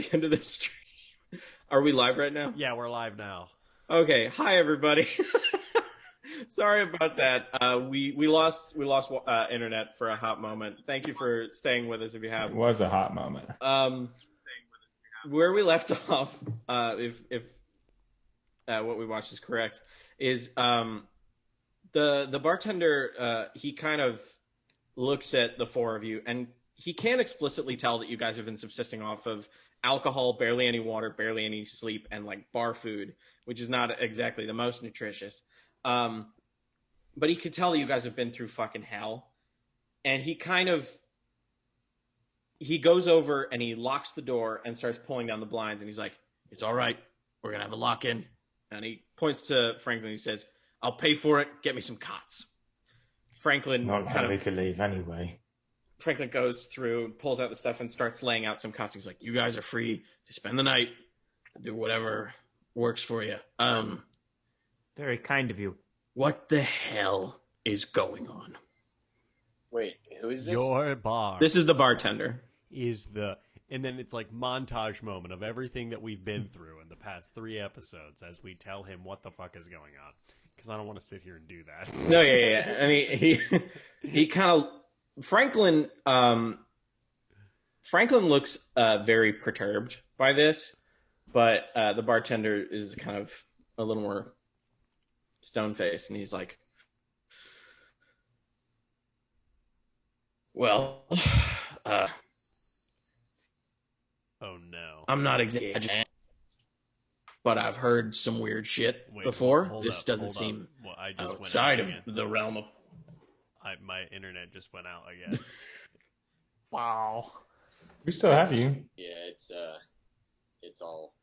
the end of this stream. Are we live right now? Yeah, we're live now. Okay. Hi, everybody. Sorry about that. We lost internet for a hot moment. Thank you for staying with us if you have. It was a hot moment. Where we left off, if what we watched is correct, is the bartender. He kind of looks at the four of you, and he can't explicitly tell that you guys have been subsisting off of alcohol, barely any water, barely any sleep, and like bar food, which is not exactly the most nutritious. But he could tell that you guys have been through fucking hell. And he goes over and he locks the door and starts pulling down the blinds. And he's like, "It's all right. We're going to have a lock in." And he points to Franklin. He says, "I'll pay for it. Get me some cots." Franklin Not how we could leave anyway. Franklin goes through, pulls out the stuff, and starts laying out some cots. He's like, "You guys are free to spend the night, do whatever works for you." Very kind of you. What the hell is going on? Wait, who is this? Your bar This is the bartender. and then it's like montage moment of everything that we've been through in the past 3 episodes as we tell him what the fuck is going on. Because I don't want to sit here and do that. No, yeah. I mean, he kind of Franklin looks very perturbed by this, but the bartender is kind of a little more stone-faced, and he's like, "Well, Oh no. I'm not exaggerating, but I've heard some weird shit before. This doesn't seem well, I just outside went of out again. the realm of." My internet just went out again. Wow. We still have you. Yeah, it's all.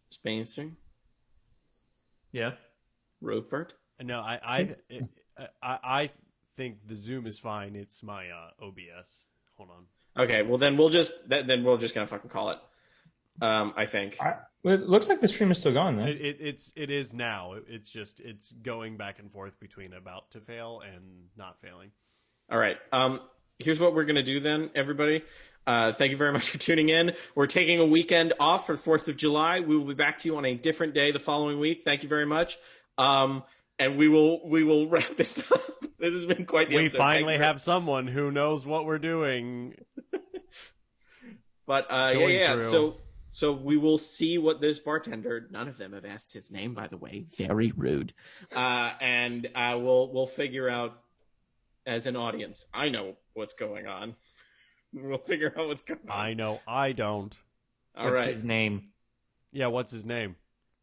Spencer, Yeah. Rupert. No, I think the Zoom is fine. It's my OBS. Hold on. Okay, well then we're just gonna fucking call it. I think. Well, it looks like the stream is still going, though. It is now. It's going back and forth between about to fail and not failing. All right. Here's what we're gonna do then, everybody. Thank you very much for tuning in. We're taking a weekend off for 4th of July. We will be back to you on a different day the following week. Thank you very much. And we will wrap this up. This has been quite the episode. We finally have someone who knows what we're doing. But Through. So we will see what this bartender. None of them have asked his name, by the way. Very rude. And we'll figure out as an audience. I know what's going on. We'll figure out what's going on. I know. I don't. All What's right. his name? Yeah, what's his name?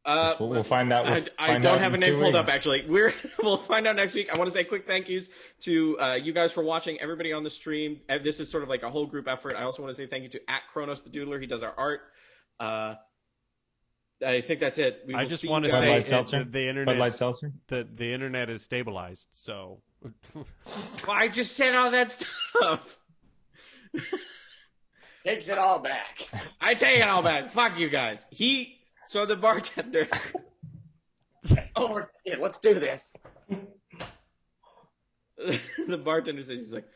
We'll find out. I don't have a name pulled up, actually. We'll find out next week. I want to say quick thank yous to you guys for watching, everybody on the stream. This is sort of like a whole group effort. I also want to say thank you to @Kronos the Doodler. He does our art. I think that's it. I just want to Bud say Light Seltzer? the Bud Light internet Seltzer? the internet is stabilized. So Well, I just said all that stuff. Takes it all back. I take it all back. Fuck you guys. So the bartender. Oh, yeah, let's do this. The bartender says, he's like,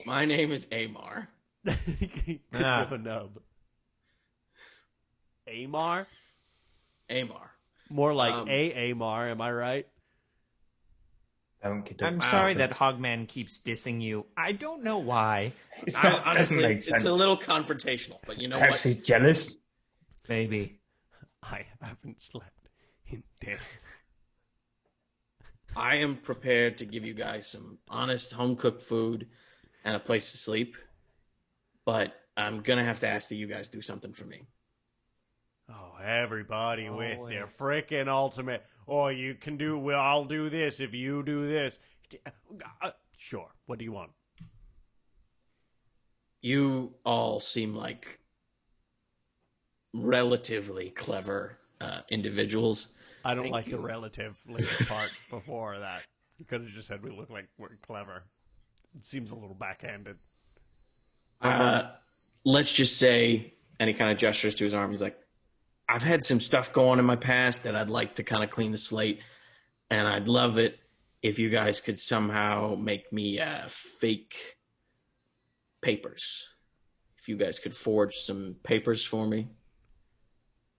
"My name is Amar." Chris with a nub. Amar? Amar. More like Amar, am I right? Don't get I'm sorry that Hogman keeps dissing you. I don't know why. Honestly, make it's sense. a little confrontational, but you know Actually what? jealous. Maybe. I haven't slept in days. I am prepared to give you guys some honest home-cooked food and a place to sleep, but I'm going to have to ask that you guys do something for me. Oh, everybody with their freaking ultimate. Oh, you can do. Well, I'll do this if you do this. Sure. What do you want? You all seem like relatively clever individuals. I don't Thank like you. the relatively part before that. You could have just said we look like we're clever. It seems a little backhanded. Let's just say, and he kind of gestures to his arm. He's like, "I've had some stuff go on in my past that I'd like to kind of clean the slate, and I'd love it if you guys could somehow make me fake papers. If you guys could forge some papers for me.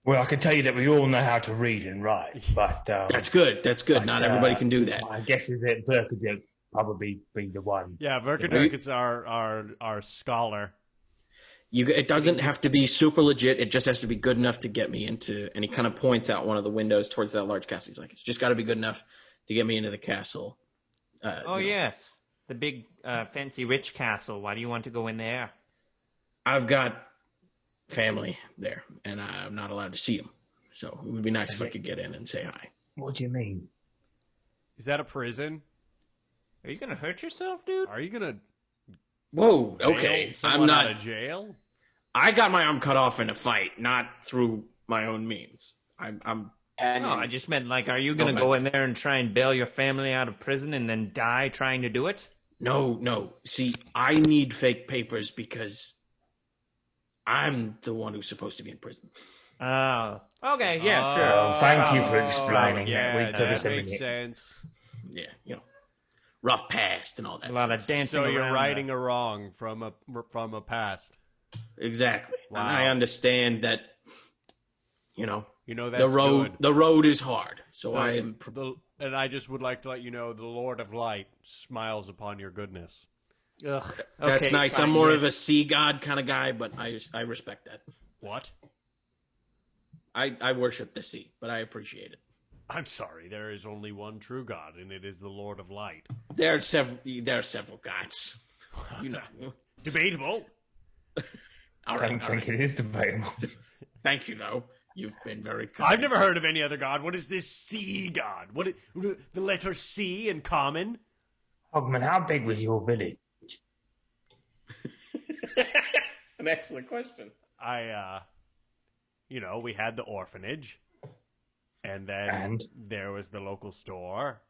Well, I can tell you that we all know how to read and write, but That's good. That's good. Not everybody can do that. my guess is that Verkaderk probably be the one. Yeah, Verkaderk is our scholar. It doesn't have to be super legit. It just has to be good enough to get me into. And he kind of points out one of the windows towards that large castle. He's like, it's just got to be good enough to get me into the castle. Yes. The big, fancy rich castle. Why do you want to go in there? I've got family there, and I'm not allowed to see them. So it would be nice if I could get in and say hi. What do you mean? Is that a prison? Are you going to hurt yourself, dude? Are you gonna Whoa, bail okay. someone I'm not. out of jail? I got my arm cut off in a fight, not through my own means. I'm. And No, I just meant, like, are you going to go in there and try and bail your family out of prison and then die trying to do it? No. See, I need fake papers because I'm the one who's supposed to be in prison. Oh. Okay, yeah, sure. Oh, thank you for explaining. Yeah, We took us that a makes minute. sense. Yeah, rough past and all that. A lot of stuff. dancing So you're around righting there. a wrong from a past. Exactly. Wow. And I understand that. You know That's the good. road is hard. So I am. And I just would like to let you know the Lord of Light smiles upon your goodness. Ugh. That's Okay, nice. fine, I'm more yes. of a sea god kind of guy, but I respect that. What? I worship the sea, but I appreciate it. I'm sorry, there is only one true God, and it is the Lord of Light. There are several gods. You know. Debatable. All I right. don't think it is debatable. Thank you, though. You've been very kind. I've never heard of any other god. What is this sea god? The letter C in common? Hogman, how big was your village? An excellent question. We had the orphanage, and then And? there was the local store,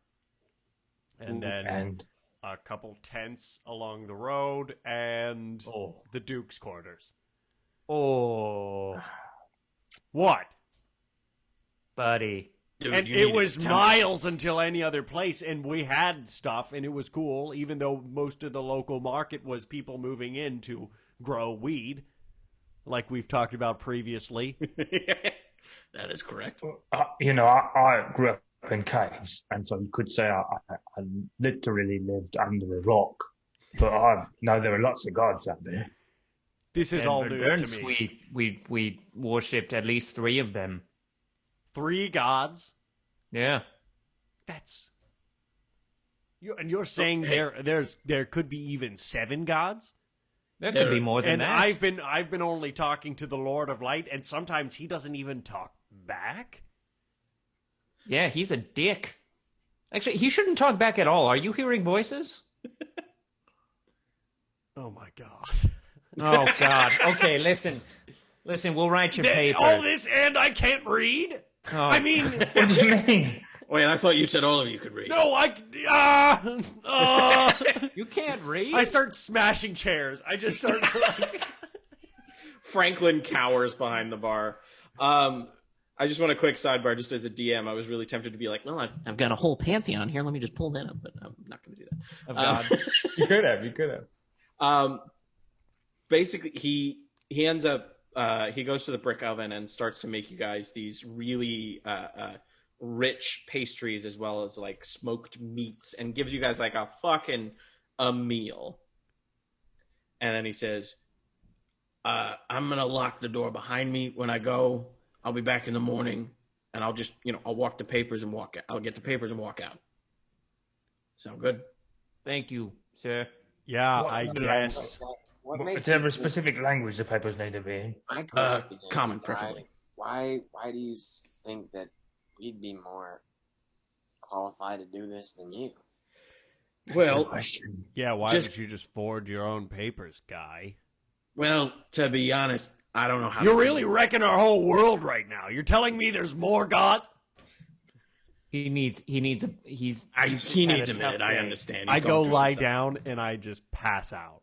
and then a couple tents along the road, and the Duke's quarters. Oh, What? buddy. Dude, And you it need was to tell me. miles until any other place, and we had stuff, and it was cool, even though most of the local market was people moving in to grow weed, like we've talked about previously. That is correct. I grew up in caves, and so you could say I literally lived under a rock. But I know there are lots of gods out there. This is all news to me. We worshipped at least 3 of them. 3 gods. Yeah. That's you're saying there could be even 7 gods? There could be more than And that. I've been only talking to the Lord of Light, and sometimes he doesn't even talk back. Yeah, he's a dick. Actually, he shouldn't talk back at all. Are you hearing voices? Oh my god. Oh, God. Okay, listen. Listen, we'll write your papers. All this and I can't read? Oh. I mean, What do you mean? Wait, I thought you said all of you could read. no, You can't read? I start smashing chairs. I just start like, Franklin cowers behind the bar. I just want a quick sidebar. Just as a DM, I was really tempted to be like, "Well, I've got a whole pantheon here. Let me just pull that up," but I'm not going to do that. Of God. You could have. Basically, he ends up he goes to the brick oven and starts to make you guys these really rich pastries as well as like smoked meats, and gives you guys like a meal. And then he says, "I'm gonna lock the door behind me when I go. I'll be back in the morning, and I'll just I'll walk the papers and walk out. I'll get the papers and walk out. Sound good?" Thank you, sir. yeah, What I language? guess. What Is makes there you a specific language the papers need to be in? my question is, common, preferably. Why do you think that we'd be more qualified to do this than you? Well, Good question. Yeah, why Just- don't you just forge your own papers, guy? well, to be honest, I don't know how. You're to really wrecking our whole world right now. You're telling me there's more gods? He needs he needs had a tough minute. I day. understand. I He's go going through lie some stuff. down and I just pass out.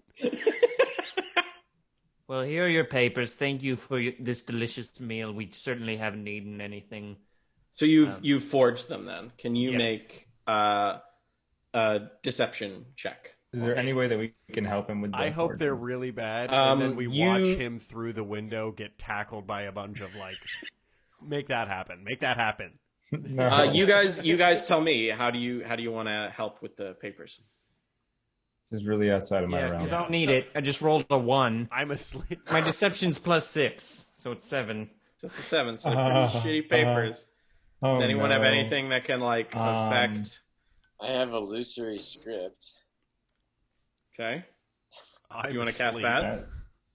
Well, here are your papers. Thank you for this delicious meal. We certainly haven't eaten anything. So you've forged them then. Can you Yes. make deception check. Is there any way that we can help him with the I hope they're fortune? really bad, and then we watch you- him through the window get tackled by a bunch of Make that happen. Make that happen. No. You guys tell me, how do you want to help with the papers? This is really outside of my Yeah, realm. because I don't need it. I just rolled a 1. I'm asleep. My deception's +6, so it's 7. So it's a 7, so they're pretty shitty papers. Does anyone have anything that can affect? I have illusory script. Okay, I'm you want to cast asleep. that?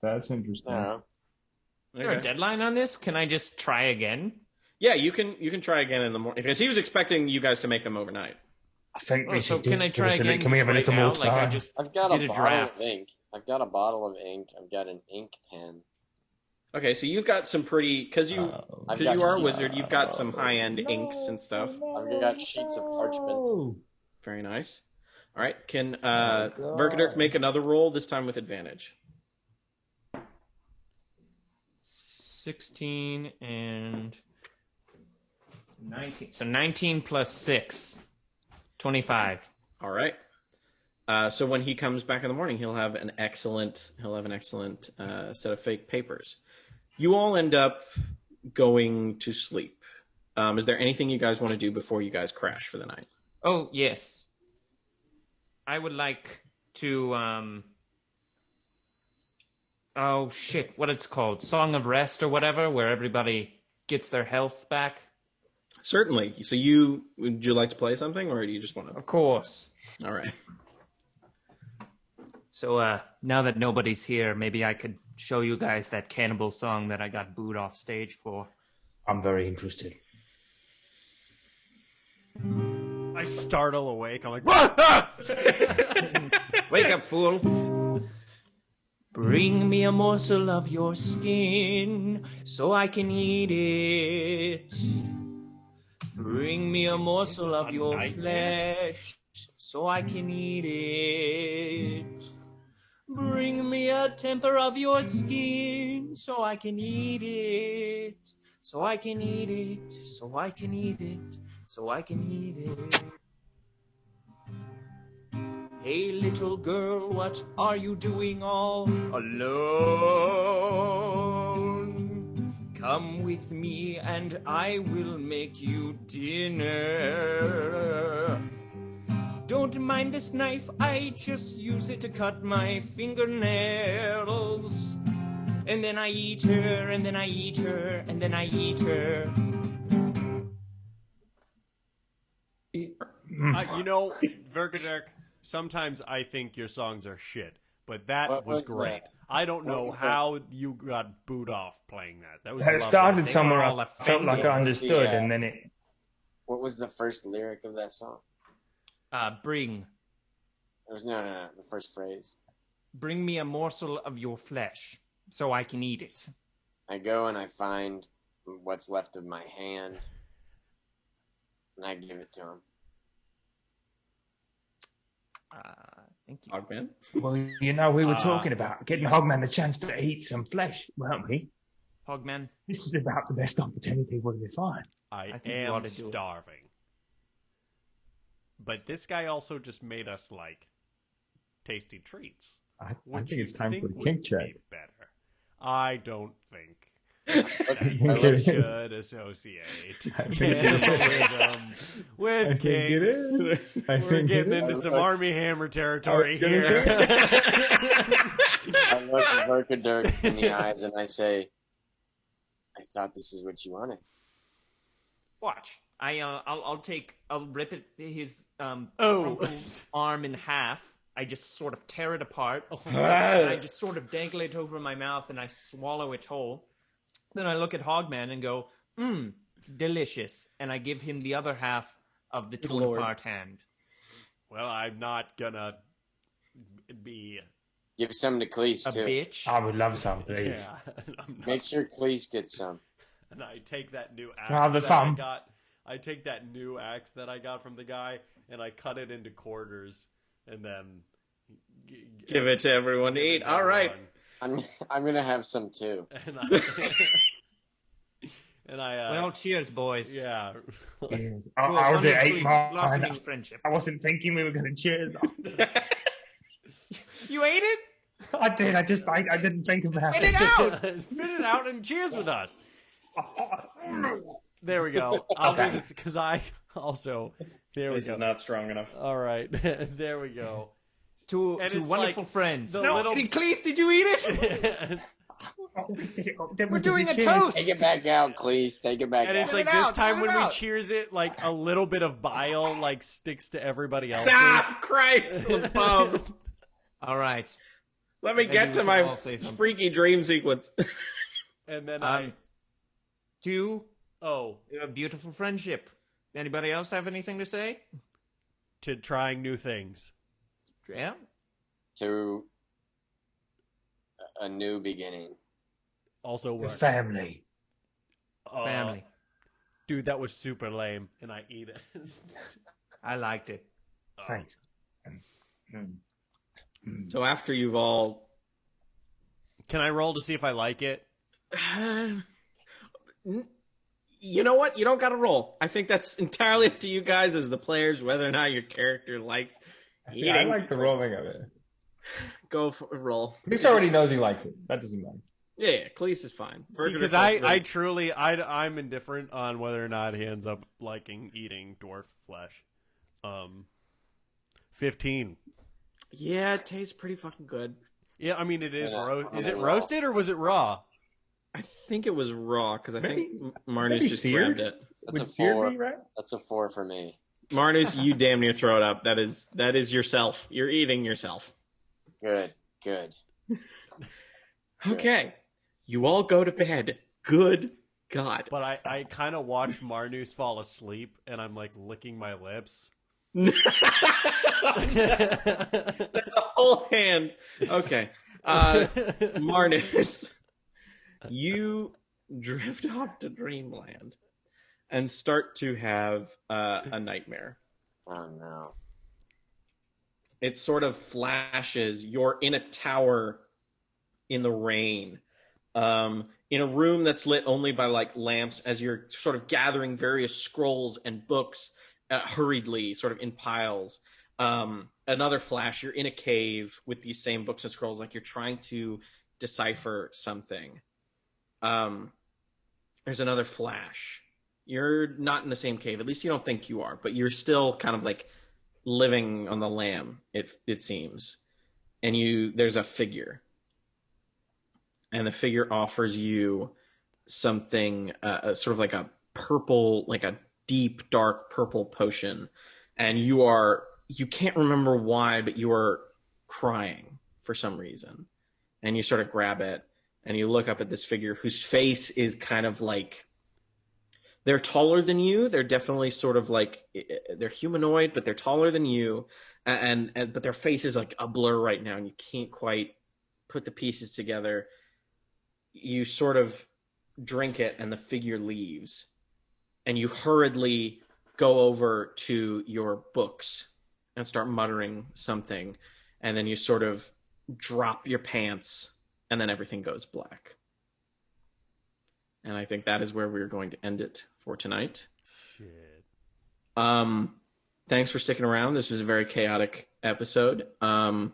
That's interesting. No. Is there a deadline on this? Can I just try again? Yeah, you can try again in the morning because he was expecting you guys to make them overnight. I think Oh, we so should can I try again? Can we have a right little now? more Like I time? just I've got did a a bottle draft. of ink. I've got a bottle of ink. I've got an ink pen. Okay, so you've got some pretty because I've got you are a sheets- wizard. You've got some high end inks and stuff. I've got sheets of parchment. Very nice. All right, can Verkaderk make another roll this time with advantage? 16 and 19. So 19 plus 6. 25. All right. So when he comes back in the morning, he'll have an excellent set of fake papers. You all end up going to sleep. Is there anything you guys want to do before you guys crash for the night? Oh, yes. I would like to, oh, shit, what it's called? Song of Rest or whatever, where everybody gets their health back? Certainly. So would you like to play something, or do you just want to? Of course. All right. So, now that nobody's here, maybe I could show you guys that cannibal song that I got booed off stage for. I'm very interested. I startle awake. I'm like, "Ah!" Wake up, fool. Bring me a morsel of your skin so I can eat it. Bring me a morsel of your flesh so I can eat it. Bring me a temper of your skin so I can eat it. So I can eat it. So I can eat it. So I can eat it. Hey, little girl, what are you doing all alone? Come with me and I will make you dinner. Don't mind this knife, I just use it to cut my fingernails. And then I eat her, and then I eat her, and then I eat her. Verkaderk, sometimes I think your songs are shit, but that What was was great. that? I don't know was that? how you got booed off playing that. That was It lovely. started They somewhere were all I felt like I offended. understood, Yeah. and then it. What was the first lyric of that song? Bring It was no. The first phrase. me a morsel of your flesh so I can eat it. I go and I find what's left of my hand, and I give it to him. Thank you. Hogman? Well, we were talking about getting Hogman the chance to eat some flesh, weren't we? Hogman, This is about the best opportunity we'll find. I think you am ought to do it. starving. But this guy also just made us tasty treats. I Which think it's you'd time for think a kink would check. be better. I don't think I that think you it is. should associate I think it is. cannibalism with I think it kinks. is. I We're think getting it into is. some Army Hammer territory gonna here. I look at Verkaderk in the eyes and I say, "I thought this is what you wanted." watch. I'll rip his Oh. crumpled arm in half. I just sort of tear it apart. And I just sort of dangle it over my mouth and I swallow it whole. Then I look at Hogman and go, delicious. And I give him the other half of the torn Lord. apart hand. Well, I'm not gonna be. Give some to Cleese A too. bitch. I would love some, please. Yeah, I'm not- Make sure Cleese gets some. and I take that new axe Have the that fun. I got. I take that new axe that I got from the guy and I cut it into quarters and then Give it to everyone to give it eat. to All right. everyone. I'm gonna have some too. And And I Well, cheers, boys. yeah. Cheers. To a I was at 8 wonderfully mile. blossoming friendship. I wasn't thinking we were going to cheers. You ate it? I did. I didn't think about Spit it out! Spit it out and cheers with us. There we go. I'll do this because I also. There we This go. is not strong enough. All right. There we go. To And it's wonderful like friends. the No, little- Cleese, did you eat it? We're doing a Cheers. toast. Take it back out, please. Take it back And out. it's like it this out, time spit it when we out. cheers it, like a little bit of bile like sticks to everybody else. Stop! Christ above. All right. Let me Maybe get we to can my all say something. freaky dream sequence. And then To oh, a beautiful friendship. Anybody else have anything to say? to trying new things. Yeah. To a new beginning. Also Your works. family. Family. Dude, that was super lame, and I eat it. I liked it. Thanks. So after you've all, Can I roll to see if I like it? you know what? You don't got to roll. I think that's entirely up to you guys as the players, whether or not your character likes See, I eating. like the rolling of it. Go for a roll. Chris already knows he likes it. That doesn't matter. Yeah, Cleese is fine. Because I truly, I'm indifferent on whether or not he ends up liking eating dwarf flesh. 15. Yeah, it tastes pretty fucking good. Yeah, I mean it is. Yeah, Is it raw. roasted or was it raw? I think it was raw because I think Marnus maybe just seared? grabbed it. That's a With seared 4. meat, right? That's a 4 for me. Marnus, you damn near throw it up. That is yourself. You're eating yourself. Good. Good. Okay, you all go to bed. Good God. But I kind of watch Marnus fall asleep, and I'm like licking my lips. That's a whole hand. Okay. Marnus, you drift off to dreamland and start to have a nightmare. Oh no. It sort of flashes. You're in a tower in the rain, in a room that's lit only by like lamps as you're sort of gathering various scrolls and books hurriedly, sort of in piles. Another flash, you're in a cave with these same books and scrolls, like you're trying to decipher something. There's another flash. You're not in the same cave, at least you don't think you are, but you're still kind of like living on the lam, it seems. And there's a figure. And the figure offers you something, sort of like a purple, like a deep, dark purple potion. And you can't remember why, but you are crying for some reason. And you sort of grab it and you look up at this figure whose face is kind of like, they're taller than you. They're definitely sort of like, they're humanoid, but they're taller than you. But their face is like a blur right now and you can't quite put the pieces together. You sort of drink it and the figure leaves. And you hurriedly go over to your books and start muttering something. And then you sort of drop your pants and then everything goes black. And I think that is where we're going to end it for tonight. Shit. Thanks for sticking around. This was a very chaotic episode. And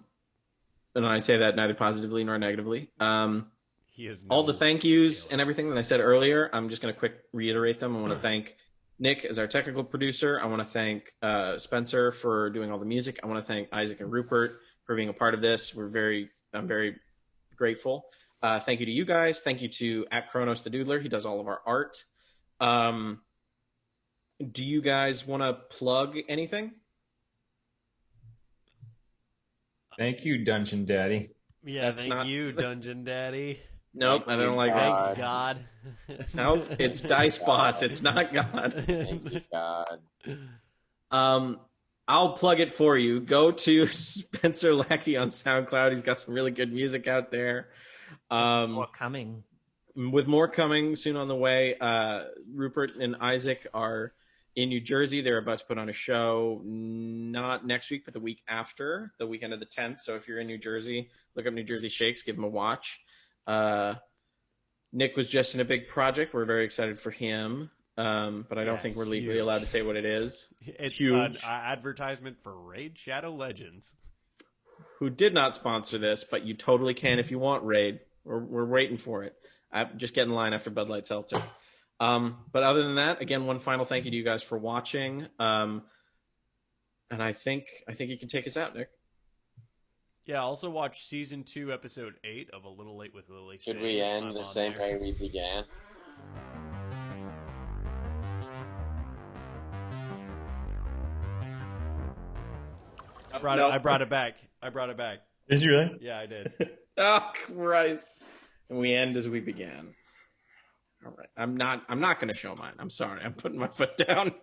I say that neither positively nor negatively. He is All the no thank yous killer. and everything that I said earlier, I'm just going to quick reiterate them. I want to thank Nick as our technical producer. I want to thank Spencer for doing all the music. I want to thank Isaac and Rupert for being a part of this. I'm very grateful. Thank you to you guys. Thank you to @Kronos the Doodler. He does all of our art. Do you guys want to plug anything? Thank you, Dungeon Daddy. Yeah, That's thank not- you, Dungeon Daddy. Nope, I don't like God. it. Thanks, God. Nope, it's Dice Boss. It's not God. Thank you, God. I'll plug it for you. Go to Spencer Lackey on SoundCloud. He's got some really good music out there. More coming. With more coming soon on the way. Rupert and Isaac are in New Jersey. They're about to put on a show, not next week, but the week after, the weekend of the 10th. So if you're in New Jersey, look up New Jersey Shakes, give them a watch. Nick was just in a big project. We're very excited for him, but I don't think we're legally huge. allowed to say what it is. It's huge. an advertisement for Raid Shadow Legends. Who did not sponsor this, but you totally can if you want, Raid. We're waiting for it. Just get in line after Bud Light Seltzer. But other than that, again, one final thank you to you guys for watching. And I think you can take us out, Nick. Yeah, also watch season 2, episode 8 of A Little Late with Lily. Should we end the same way we began? I brought it back. Did you really? Yeah, I did. Oh Christ! And we end as we began. All right, I'm not going to show mine. I'm sorry. I'm putting my foot down.